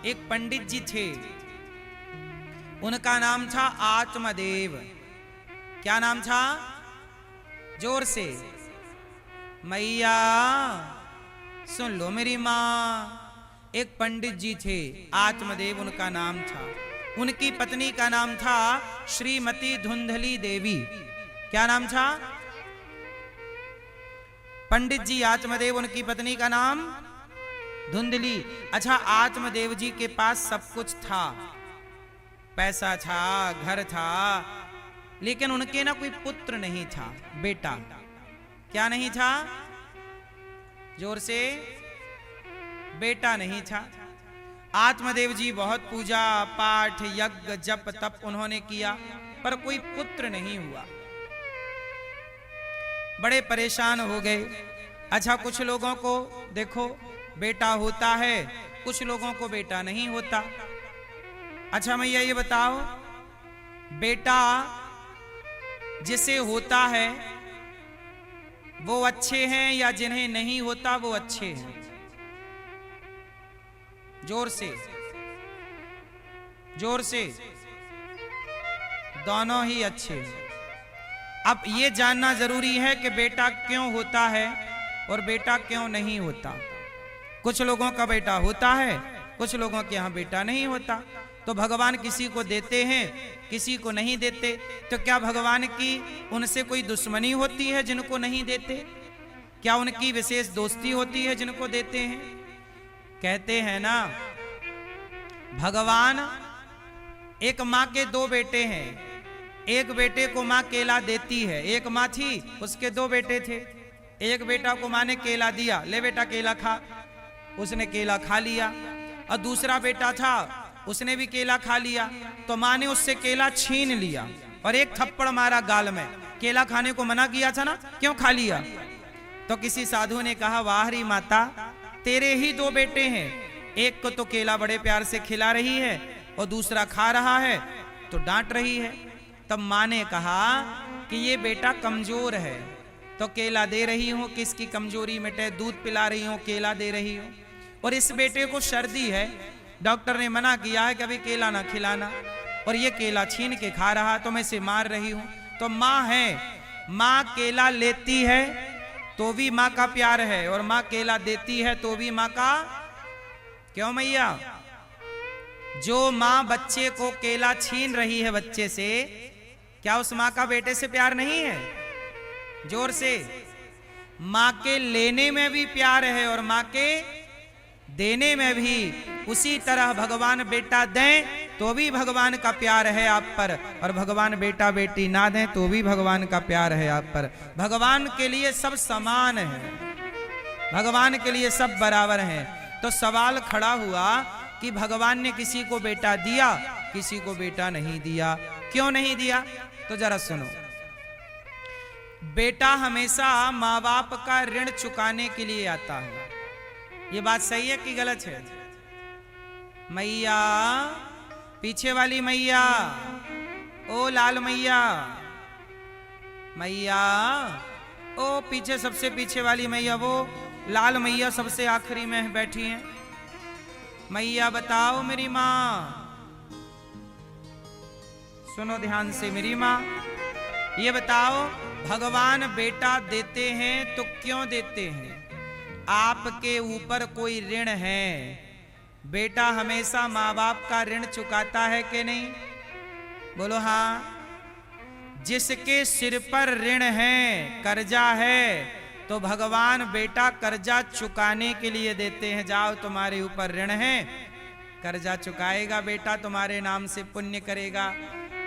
एक पंडित जी थे, उनका नाम था आत्मदेव। क्या नाम था? जोर से मैया सुन लो मेरी माँ। एक पंडित जी थे, आत्मदेव उनका नाम था। उनकी पत्नी का नाम था श्रीमती धुंधली देवी। क्या नाम था? पंडित जी आत्मदेव, उनकी पत्नी का नाम धुंधली। अच्छा, आत्मदेव जी के पास सब कुछ था, पैसा था, घर था, लेकिन उनके ना कोई पुत्र नहीं था, बेटा। क्या नहीं था? जोर से, बेटा नहीं था। आत्मदेव जी बहुत पूजा पाठ यज्ञ जप तप उन्होंने किया, पर कोई पुत्र नहीं हुआ। बड़े परेशान हो गए। अच्छा, कुछ लोगों को देखो बेटा होता है, कुछ लोगों को बेटा नहीं होता। अच्छा मैया ये बताओ, बेटा जिसे होता है वो अच्छे हैं या जिन्हें नहीं होता वो अच्छे हैं? जोर से, जोर से। दोनों ही अच्छे हैं। अब ये जानना जरूरी है कि बेटा क्यों होता है और बेटा क्यों नहीं होता। कुछ लोगों का बेटा होता है, कुछ लोगों के यहां बेटा नहीं होता। तो भगवान किसी को देते हैं, किसी को नहीं देते। तो क्या भगवान की उनसे कोई दुश्मनी होती है जिनको नहीं देते? क्या उनकी विशेष दोस्ती होती है जिनको देते हैं? कहते हैं ना, भगवान, एक माँ के दो बेटे हैं, एक बेटे को माँ केला देती है। एक माँ थी, उसके दो बेटे थे। एक बेटा को माँ ने केला दिया, ले बेटा केला खा, उसने केला खा लिया। और दूसरा बेटा था, उसने भी केला खा लिया। तो माँ ने उससे केला छीन लिया और एक थप्पड़ मारा गाल में। केला खाने को मना किया था ना, क्यों खा लिया? तो किसी साधु ने कहा, वाह री माता, तेरे ही दो बेटे हैं, एक को तो केला बड़े प्यार से खिला रही है और दूसरा खा रहा है तो डांट रही है। तब माँ ने कहा कि ये बेटा कमजोर है तो केला दे रही हूँ, किसकी कमजोरी मिटे, दूध पिला रही हूँ, केला दे रही हूँ। और इस बेटे को सर्दी है, डॉक्टर ने मना किया है कि अभी केला ना खिलाना, और ये केला छीन के खा रहा तो मैं इसे मार रही हूँ। तो माँ है, माँ केला लेती है तो भी माँ का प्यार है, और माँ केला देती है तो भी माँ का। क्यों मैया? जो माँ बच्चे को केला छीन रही है बच्चे से, क्या उस माँ का बेटे से प्यार नहीं है? जोर से। माँ के लेने में भी प्यार है और माँ के देने में भी। उसी तरह भगवान बेटा दें तो भी भगवान का प्यार है आप पर, और भगवान बेटा बेटी ना दें तो भी भगवान का प्यार है आप पर। भगवान के लिए सब समान है, भगवान के लिए सब बराबर हैं। तो सवाल खड़ा हुआ कि भगवान ने किसी को बेटा दिया, किसी को बेटा नहीं दिया। क्यों नहीं दिया? तो जरा सुनो। बेटा हमेशा माँ बाप का ऋण चुकाने के लिए आता है। ये बात सही है कि गलत है? मैया, पीछे वाली मैया, ओ लाल मैया, मैया, ओ पीछे सबसे पीछे वाली मैया, वो लाल मैया सबसे आखिरी में बैठी हैं। मैया बताओ मेरी माँ, सुनो ध्यान से मेरी माँ, ये बताओ भगवान बेटा देते हैं तो क्यों देते हैं? आपके ऊपर कोई ऋण है? बेटा हमेशा माँ बाप का ऋण चुकाता है कि नहीं? बोलो हाँ। जिसके सिर पर ऋण है, कर्जा है, तो भगवान बेटा कर्जा चुकाने के लिए देते हैं। जाओ, तुम्हारे ऊपर ऋण है, कर्जा चुकाएगा बेटा, तुम्हारे नाम से पुण्य करेगा,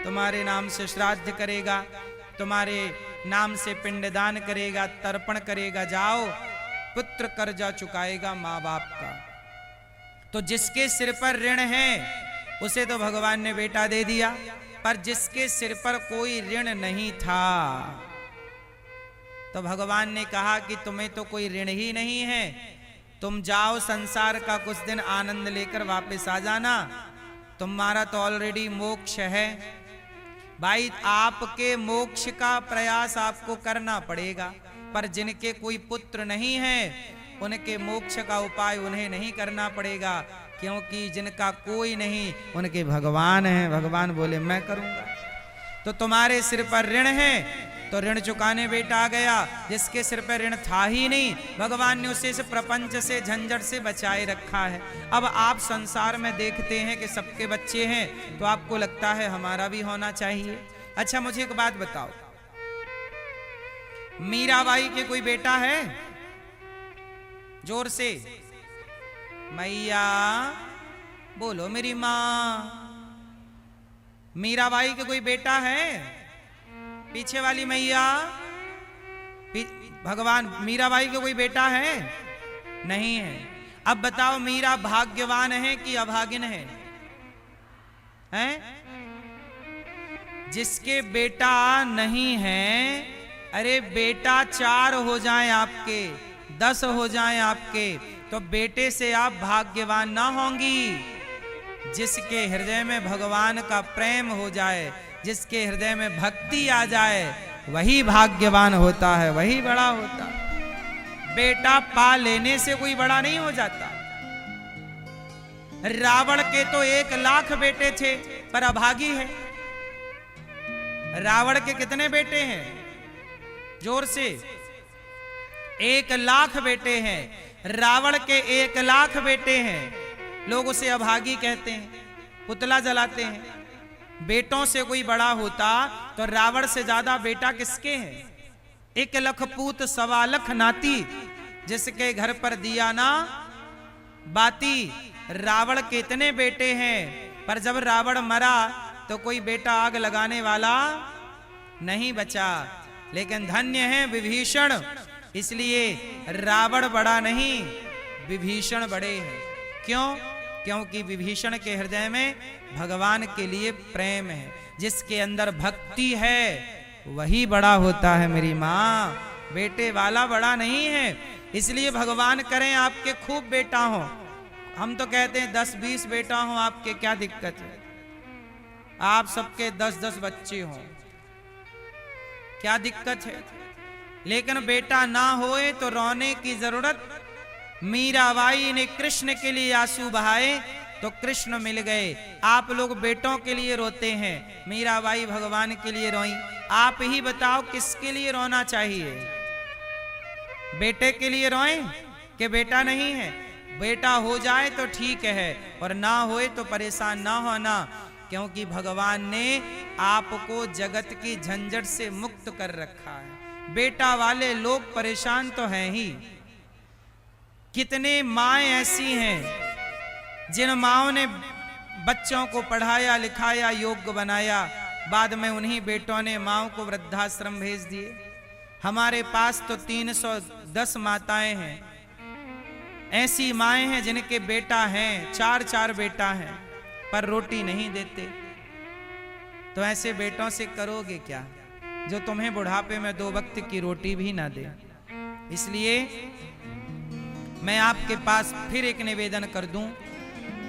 तुम्हारे नाम से श्राद्ध करेगा, तुम्हारे नाम से पिंडदान करेगा, तर्पण करेगा। जाओ, पुत्र कर्जा चुकाएगा माँ बाप का। तो जिसके सिर पर ऋण है उसे तो भगवान ने बेटा दे दिया, पर जिसके सिर पर कोई ऋण नहीं था तो भगवान ने कहा कि तुम्हें तो कोई ऋण ही नहीं है, तुम जाओ संसार का कुछ दिन आनंद लेकर वापस आ जाना, तुम्हारा तो ऑलरेडी मोक्ष है। भाई, आपके मोक्ष का प्रयास आपको करना पड़ेगा, पर जिनके कोई पुत्र नहीं है उनके मोक्ष का उपाय उन्हें नहीं करना पड़ेगा। क्योंकि जिनका कोई नहीं उनके भगवान हैं। भगवान बोले मैं करूंगा। तो तुम्हारे सिर पर ऋण है तो ऋण चुकाने बेटा आ गया। जिसके सिर पर ऋण था ही नहीं, भगवान ने उसे इस प्रपंच से, झंझट से बचाए रखा है। अब आप संसार में देखते हैं कि सबके बच्चे हैं, तो आपको लगता है हमारा भी होना चाहिए। अच्छा मुझे एक बात बताओ, मीराबाई के कोई बेटा है? जोर से मैया बोलो मेरी मां। मीराबाई के कोई बेटा है? पीछे वाली मैया, भगवान मीराबाई के कोई बेटा है? नहीं है। अब बताओ मीरा भाग्यवान है कि अभागिन है? हैं? जिसके बेटा नहीं है, अरे बेटा 4 हो जाएं आपके, 10 हो जाएं आपके, तो बेटे से आप भाग्यवान ना होंगी। जिसके हृदय में भगवान का प्रेम हो जाए, जिसके हृदय में भक्ति आ जाए, वही भाग्यवान होता है, वही बड़ा होता है। बेटा पा लेने से कोई बड़ा नहीं हो जाता। रावण के तो 1 लाख बेटे थे पर अभागी है। रावण के कितने बेटे हैं? जोर से 1 लाख बेटे हैं। रावण के 1 लाख बेटे हैं, लोग उसे अभागी कहते हैं, पुतला जलाते हैं। बेटों से कोई बड़ा होता तो रावण से ज्यादा बेटा किसके हैं? 1 लख पूत 1.25 लाख नाती, जिसके घर पर दिया ना बाती। रावण के इतने बेटे हैं, पर जब रावण मरा तो कोई बेटा आग लगाने वाला नहीं बचा। लेकिन धन्य है विभीषण, इसलिए रावण बड़ा नहीं, विभीषण बड़े हैं। क्यों? क्योंकि विभीषण के हृदय में भगवान के लिए प्रेम है। जिसके अंदर भक्ति है वही बड़ा होता है मेरी माँ, बेटे वाला बड़ा नहीं है। इसलिए भगवान करें आपके खूब बेटा हो। हम तो कहते हैं 10-20 बेटा हो आपके, क्या दिक्कत है? आप सबके 10-10 बच्चे हों, क्या दिक्कत है? लेकिन बेटा ना होए तो रोने की जरूरत। मीराबाई ने कृष्ण के लिए आंसू बहाए तो कृष्ण मिल गए। आप लोग बेटों के लिए रोते हैं, मीराबाई भगवान के लिए रोई। आप ही बताओ किसके लिए रोना चाहिए? बेटे के लिए रोएं कि बेटा नहीं है? बेटा हो जाए तो ठीक है, और ना होए तो परेशान ना होना, क्योंकि भगवान ने आपको जगत की झंझट से मुक्त कर रखा है। बेटा वाले लोग परेशान तो हैं ही। कितने माएँ ऐसी हैं जिन माओं ने बच्चों को पढ़ाया लिखाया योग्य बनाया, बाद में उन्हीं बेटों ने माओं को वृद्धाश्रम भेज दिए। हमारे पास तो 310 माताएं हैं। ऐसी माएँ हैं जिनके बेटा हैं, 4-4 बेटा हैं, पर रोटी नहीं देते। तो ऐसे बेटों से करोगे क्या जो तुम्हें बुढ़ापे में 2 वक्त की रोटी भी ना दे? इसलिए मैं आपके पास फिर एक निवेदन कर दूं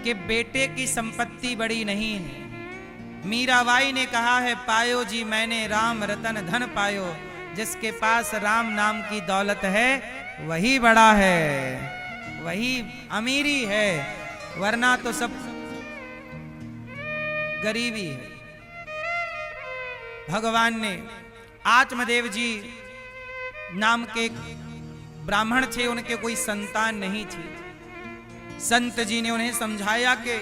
कि बेटे की संपत्ति बड़ी नहीं है। मीराबाई ने कहा है, पायो जी मैंने राम रतन धन पायो। जिसके पास राम नाम की दौलत है वही बड़ा है, वही अमीरी है, वरना तो सब गरीबी है। भगवान ने आत्मदेव जी नाम के ब्राह्मण थे, उनके कोई संतान नहीं थी। संत जी ने उन्हें समझाया कि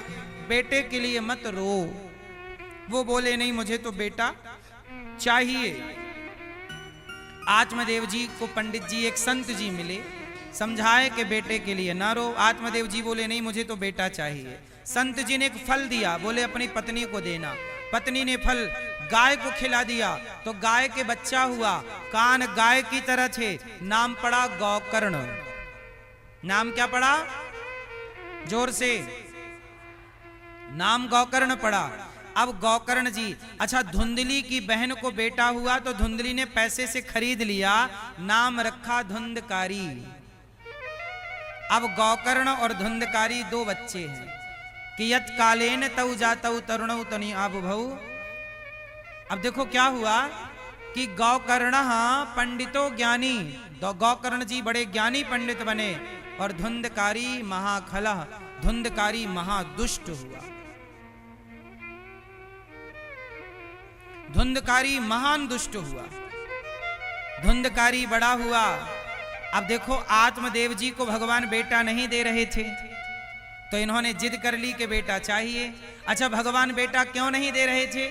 बेटे के लिए मत रो। वो बोले नहीं, मुझे तो बेटा चाहिए। आत्मदेव जी को पंडित जी एक संत जी मिले, समझाए कि बेटे के लिए ना रो। आत्मदेव जी बोले नहीं, मुझे तो बेटा चाहिए। संत जी ने एक फल दिया, बोले अपनी पत्नी को देना। पत्नी ने फल गाय को खिला दिया तो गाय के बच्चा हुआ, कान गाय की तरह थे, नाम पड़ा गौकर्ण। नाम क्या पड़ा? जोर से, नाम गौकर्ण पड़ा। अब गौकर्ण जी, अच्छा धुंधली की बहन को बेटा हुआ तो धुंधली ने पैसे से खरीद लिया, नाम रखा धुंधकारी। अब गौकर्ण और धुंधकारी 2 बच्चे हैं। कि यत कालेन तऊ जातऊ तरुणऊ तनि आबुभऊ। अब देखो क्या हुआ कि गौकर्ण पंडितो ज्ञानी, गौकर्ण जी बड़े ज्ञानी पंडित बने, और धुंधकारी महाखलह धुंधकारी महादुष्ट हुआ। धुंधकारी महान दुष्ट हुआ। धुंधकारी बड़ा हुआ। अब देखो, आत्मदेव जी को भगवान बेटा नहीं दे रहे थे, तो इन्होंने जिद कर ली कि बेटा चाहिए। अच्छा, भगवान बेटा क्यों नहीं दे रहे थे?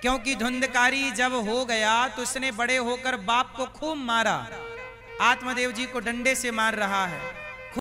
क्योंकि धुंधकारी जब हो गया तो उसने बड़े होकर बाप को खूब मारा। आत्मदेव जी को डंडे से मार रहा है।